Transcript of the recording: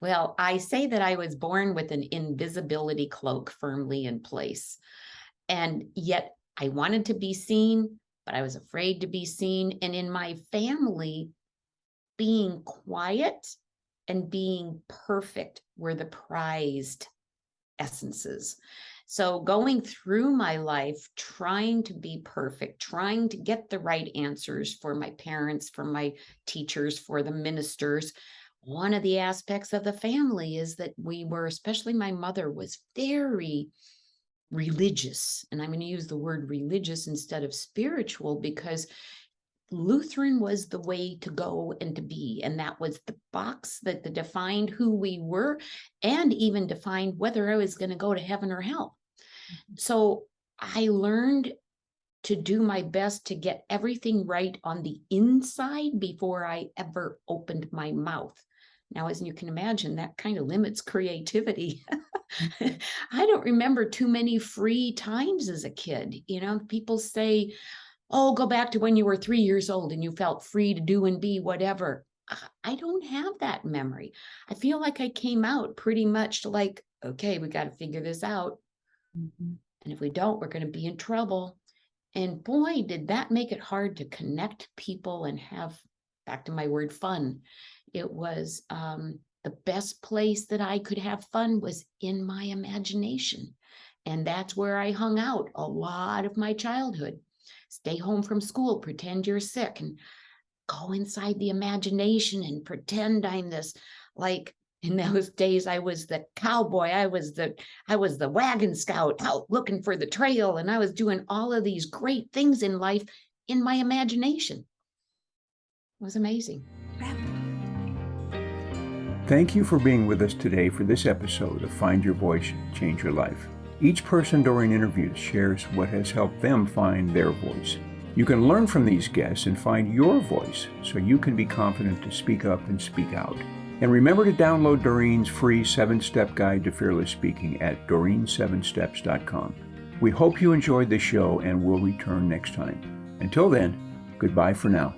Well, I say that I was born with an invisibility cloak firmly in place. And yet I wanted to be seen, but I was afraid to be seen. And in my family, being quiet and being perfect were the prized essences. So going through my life, trying to be perfect, trying to get the right answers for my parents, for my teachers, for the ministers. One of the aspects of the family is that we were, especially my mother, was very religious. And I'm going to use the word religious instead of spiritual because Lutheran was the way to go and to be. And that was the box that defined who we were and even defined whether I was going to go to heaven or hell. So I learned to do my best to get everything right on the inside before I ever opened my mouth. Now, as you can imagine, that kind of limits creativity. I don't remember too many free times as a kid. People say, oh, go back to when you were 3 years old and you felt free to do and be whatever. I don't have that memory. I feel like I came out pretty much like, okay, we got to figure this out. Mm-hmm. And if we don't, we're going to be in trouble. And boy, did that make it hard to connect people and have, back to my word, fun. It was the best place that I could have fun was in my imagination. And that's where I hung out a lot of my childhood. Stay home from school, pretend you're sick, and go inside the imagination and pretend I'm this, like in those days I was the cowboy, I was the wagon scout out looking for the trail, and I was doing all of these great things in life in my imagination. It was amazing. Thank you for being with us today for this episode of Find Your Voice, Change Your Life. Each person during interviews shares what has helped them find their voice. You can learn from these guests and find your voice so you can be confident to speak up and speak out. And remember to download Doreen's free 7-step guide to fearless speaking at doreen7steps.com. We hope you enjoyed the show and will return next time. Until then, goodbye for now.